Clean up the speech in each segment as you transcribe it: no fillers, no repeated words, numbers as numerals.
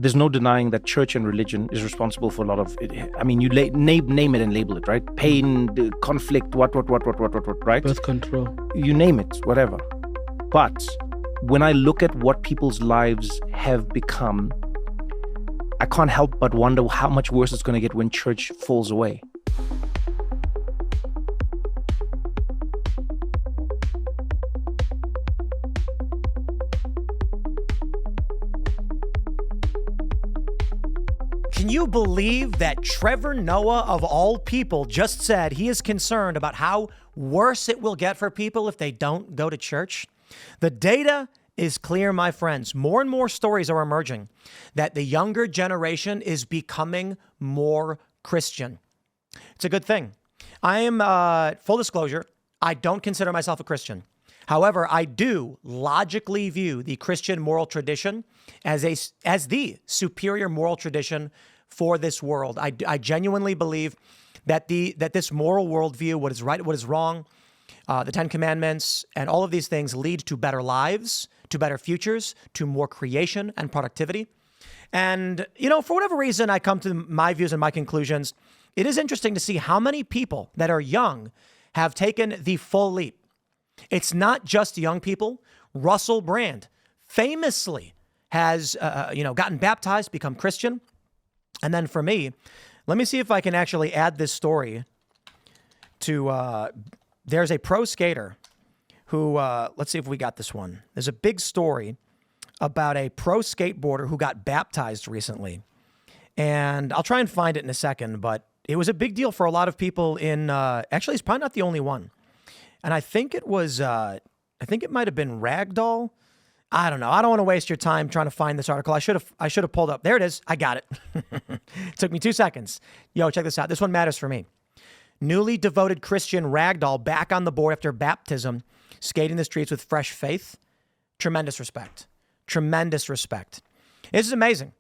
there's no denying that church and religion is responsible for a lot of it. I mean, you name it and label it, right? Pain, conflict, what, right? Birth control. You name it, whatever. But when I look at what people's lives have become, I can't help but wonder how much worse it's going to get when church falls away. Can you believe that Trevor Noah, of all people, just said he is concerned about how worse it will get for people if they don't go to church? The data is clear, my friends. More and more stories are emerging that the younger generation is becoming more Christian. It's a good thing. I am, full disclosure, I don't consider myself a Christian. However, I do logically view the Christian moral tradition as the superior moral tradition for this world. I genuinely believe that this moral worldview, what is right, what is wrong, the Ten Commandments, and all of these things lead to better lives, to better futures, to more creation and productivity. And, for whatever reason, I come to my views and my conclusions. It is interesting to see how many people that are young have taken the full leap. It's not just young people. Russell Brand famously has, gotten baptized, become Christian. And then for me, let me see if I can actually add this story to, there's a pro skater who, let's see if we got this one. There's a big story about a pro skateboarder who got baptized recently. And I'll try and find it in a second, but it was a big deal for a lot of people actually, he's probably not the only one. And I think it was, I think it might have been Ragdoll. I don't know. I don't want to waste your time trying to find this article. I should have pulled up. There it is. I got it. It took me 2 seconds. Yo, check this out. This one matters for me. Newly devoted Christian Ragdoll back on the board after baptism, skating the streets with fresh faith. Tremendous respect. Tremendous respect. This is amazing.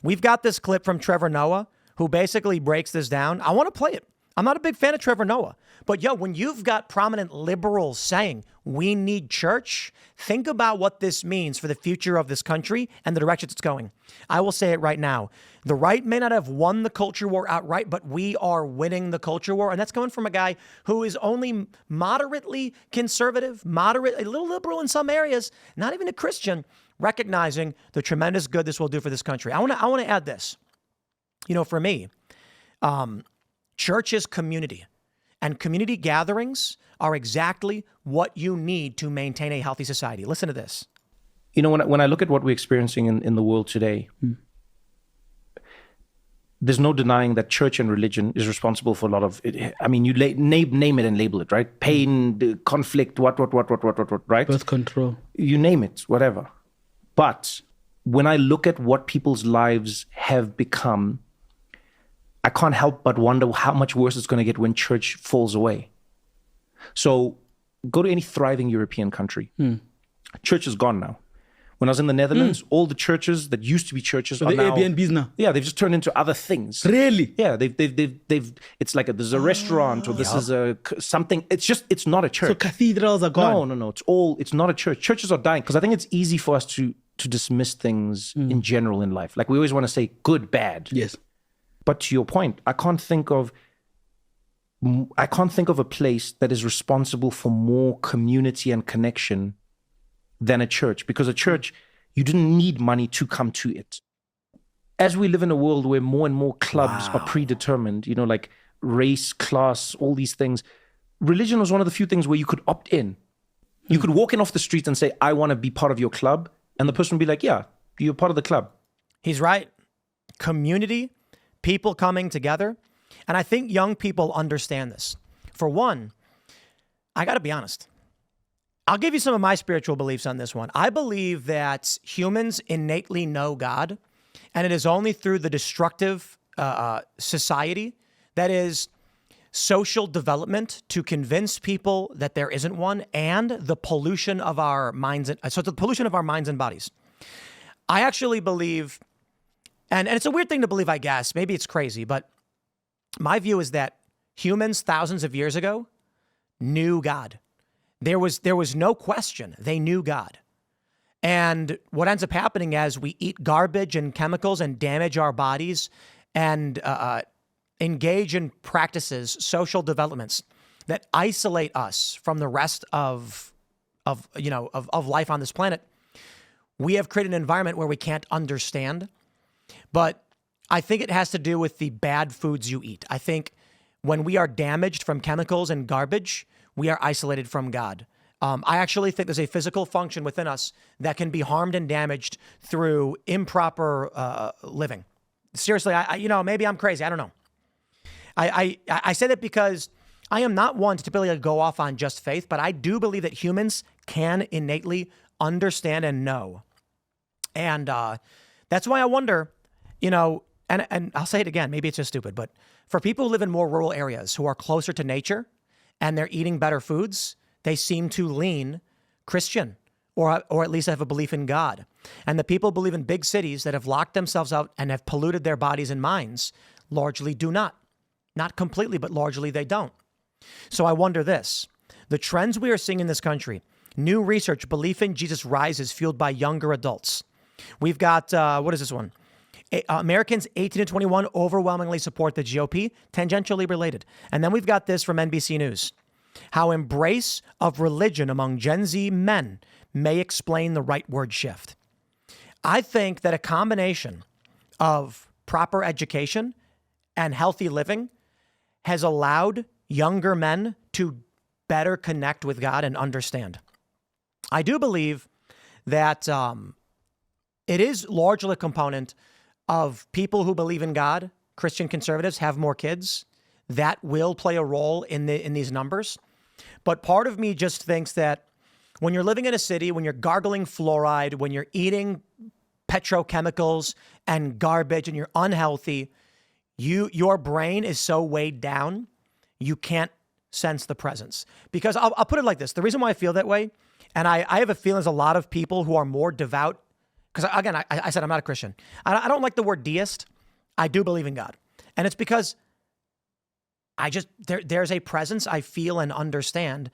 We've got this clip from Trevor Noah, who basically breaks this down. I want to play it. I'm not a big fan of Trevor Noah, but when you've got prominent liberals saying we need church, think about what this means for the future of this country and the direction it's going. I will say it right now. The right may not have won the culture war outright, but we are winning the culture war. And that's coming from a guy who is only moderately conservative, a little liberal in some areas, not even a Christian, recognizing the tremendous good this will do for this country. I want to add this. For me, church is community, and community gatherings are exactly what you need to maintain a healthy society. Listen to this. When I look at what we're experiencing in the world today, there's no denying that church and religion is responsible for a lot of it. I mean, you name it and label it, right? Pain, conflict, what, right? Birth control. You name it, whatever. But when I look at what people's lives have become, I can't help but wonder how much worse it's going to get when church falls away. So go to any thriving European country. Church is gone now. When I was in the Netherlands, all the churches that used to be churches So are the now... Airbnbs now? Yeah, they've just turned into other things. Really? Yeah, they've it's like there's a restaurant or this is a something. It's not a church. So cathedrals are gone? No. It's not a church. Churches are dying because I think it's easy for us to dismiss things in general in life. Like we always want to say good, bad. Yes. But to your point, I can't think of a place that is responsible for more community and connection than a church, because a church, you didn't need money to come to it. As we live in a world where more and more clubs are predetermined, like race, class, all these things, religion was one of the few things where you could opt in. You could walk in off the street and say, I want to be part of your club. And the person would be like, yeah, you're part of the club. He's right. Community, people coming together. And I think young people understand this. For one, I got to be honest. I'll give you some of my spiritual beliefs on this one. I believe that humans innately know God, and it is only through the destructive society, that is social development, to convince people that there isn't one, and the pollution of our minds. So the pollution of our minds and bodies. I actually believe, and it's a weird thing to believe, I guess. Maybe it's crazy, but my view is that humans thousands of years ago knew God. There was no question. They knew God. And what ends up happening as we eat garbage and chemicals and damage our bodies and engage in practices, social developments that isolate us from the rest of life on this planet, we have created an environment where we can't understand. But I think it has to do with the bad foods you eat. I think when we are damaged from chemicals and garbage, we are isolated from God. I actually think there's a physical function within us that can be harmed and damaged through improper living. Seriously, maybe I'm crazy. I don't know. I say that because I am not one to typically go off on just faith, but I do believe that humans can innately understand and know. And that's why I wonder, and I'll say it again, maybe it's just stupid, but for people who live in more rural areas who are closer to nature and they're eating better foods, they seem to lean Christian or at least have a belief in God. And the people who believe in big cities that have locked themselves out and have polluted their bodies and minds largely do not. Not completely, but largely they don't. So I wonder this. The trends we are seeing in this country, new research, belief in Jesus rises fueled by younger adults. We've got, what is this one? Americans 18 to 21 overwhelmingly support the GOP, tangentially related. And then we've got this from NBC News. How embrace of religion among Gen Z men may explain the rightward shift. I think that a combination of proper education and healthy living has allowed younger men to better connect with God and understand. I do believe that it is largely a component of people who believe in God. Christian conservatives have more kids. That will play a role in these numbers. But part of me just thinks that when you're living in a city, when you're gargling fluoride, when you're eating petrochemicals and garbage and you're unhealthy, your brain is so weighed down, you can't sense the presence. Because I'll put it like this. The reason why I feel that way, and I have a feeling there's a lot of people who are more devout, because again, I said I'm not a Christian. I don't like the word deist. I do believe in God. And it's because there's a presence I feel and understand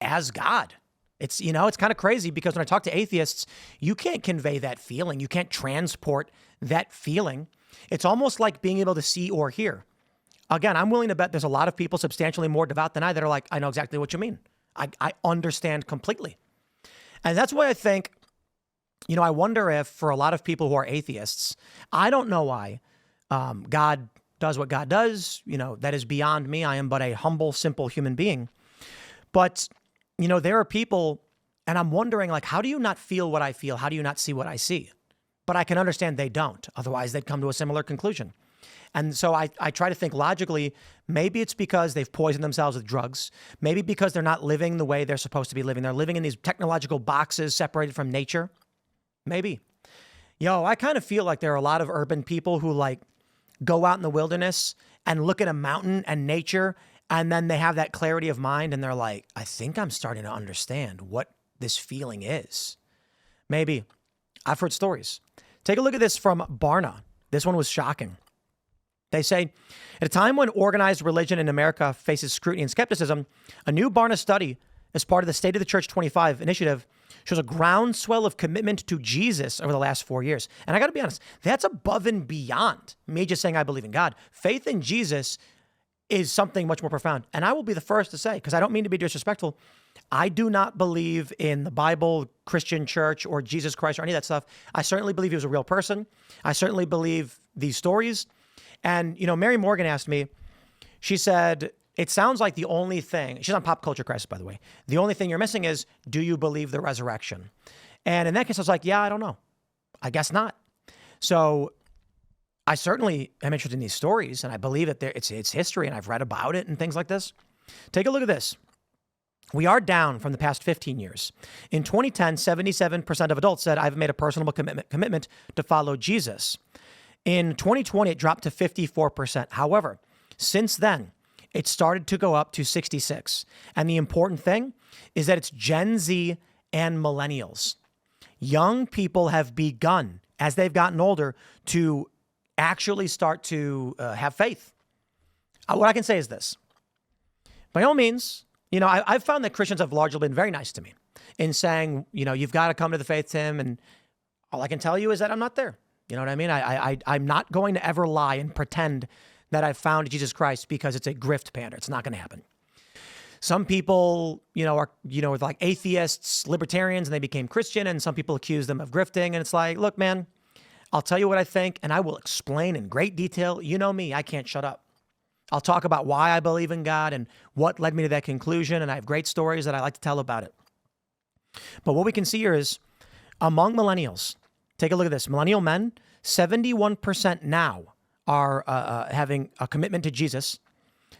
as God. It's kind of crazy because when I talk to atheists, you can't convey that feeling. You can't transport that feeling. It's almost like being able to see or hear. Again, I'm willing to bet there's a lot of people substantially more devout than I that are like, I know exactly what you mean. I understand completely. And that's why I think, I wonder if for a lot of people who are atheists, I don't know why God does what God does. That is beyond me. I am but a humble, simple human being. But, there are people, and I'm wondering, like, how do you not feel what I feel? How do you not see what I see? But I can understand they don't. Otherwise, they'd come to a similar conclusion. And so I try to think logically, maybe it's because they've poisoned themselves with drugs. Maybe because they're not living the way they're supposed to be living. They're living in these technological boxes separated from nature. Maybe. I kind of feel like there are a lot of urban people who go out in the wilderness and look at a mountain and nature, and then they have that clarity of mind and they're like, I think I'm starting to understand what this feeling is. Maybe. I've heard stories. Take a look at this from Barna. This one was shocking. They say, at a time when organized religion in America faces scrutiny and skepticism, a new Barna study as part of the State of the Church 25 initiative shows a groundswell of commitment to Jesus over the last 4 years. And I got to be honest, that's above and beyond me just saying I believe in God. Faith in Jesus is something much more profound. And I will be the first to say, because I don't mean to be disrespectful, I do not believe in the Bible, Christian church, or Jesus Christ, or any of that stuff. I certainly believe he was a real person. I certainly believe these stories. And, Mary Morgan asked me, she said, it sounds like the only thing, she's on Pop Culture Crisis, by the way, the only thing you're missing is, do you believe the resurrection? And in that case, I was like, yeah, I don't know. I guess not. So I certainly am interested in these stories, and I believe that it's history, and I've read about it and things like this. Take a look at this. We are down from the past 15 years. In 2010, 77% of adults said, I've made a personal commitment to follow Jesus. In 2020, it dropped to 54%. However, since then, it started to go up to 66. And the important thing is that it's Gen Z and millennials. Young people have begun, as they've gotten older, to actually start to have faith. What I can say is this. By all means, I've found that Christians have largely been very nice to me. in saying, you've got to come to the faith, Tim. And all I can tell you is that I'm not there. You know what I mean? I'm not going to ever lie and pretend that I've found Jesus Christ because it's a grift pander. It's not going to happen. Some people, are like atheists, libertarians, and they became Christian, and some people accuse them of grifting. And it's like, look, man, I'll tell you what I think, and I will explain in great detail. You know me, I can't shut up. I'll talk about why I believe in God and what led me to that conclusion, and I have great stories that I like to tell about it. But what we can see here is among millennials, take a look at this. Millennial men, 71% now are having a commitment to Jesus,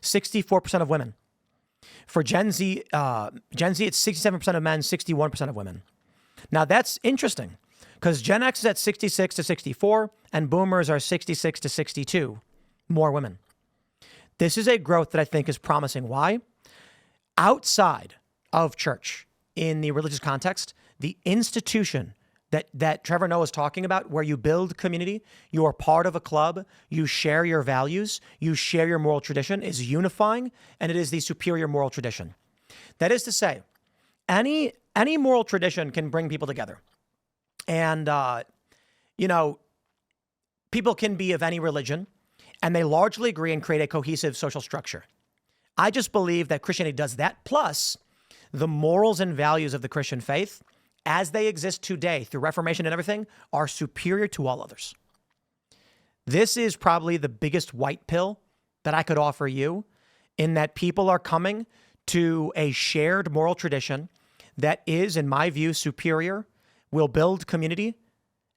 64% of women. For Gen Z, it's 67% of men, 61% of women. Now that's interesting because Gen X is at 66 to 64 and boomers are 66 to 62, more women. This is a growth that I think is promising. Why? Outside of church, in the religious context, the institution that Trevor Noah is talking about, where you build community, you are part of a club, you share your values, you share your moral tradition, is unifying, and it is the superior moral tradition. That is to say, any moral tradition can bring people together. And, people can be of any religion, and they largely agree and create a cohesive social structure. I just believe that Christianity does that, plus the morals and values of the Christian faith, as they exist today through Reformation and everything, are superior to all others. This is probably the biggest white pill that I could offer you, in that people are coming to a shared moral tradition that is, in my view, superior, will build community,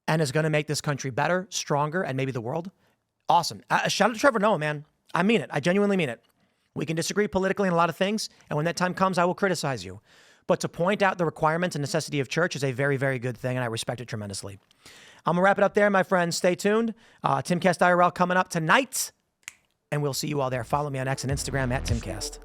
and is going to make this country better, stronger, and maybe the world. Awesome. Shout out to Trevor Noah, man. I mean it. I genuinely mean it. We can disagree politically on a lot of things, and when that time comes, I will criticize you. But to point out the requirements and necessity of church is a very, very good thing, and I respect it tremendously. I'm going to wrap it up there, my friends. Stay tuned. Timcast IRL coming up tonight, and we'll see you all there. Follow me on X and Instagram at Timcast.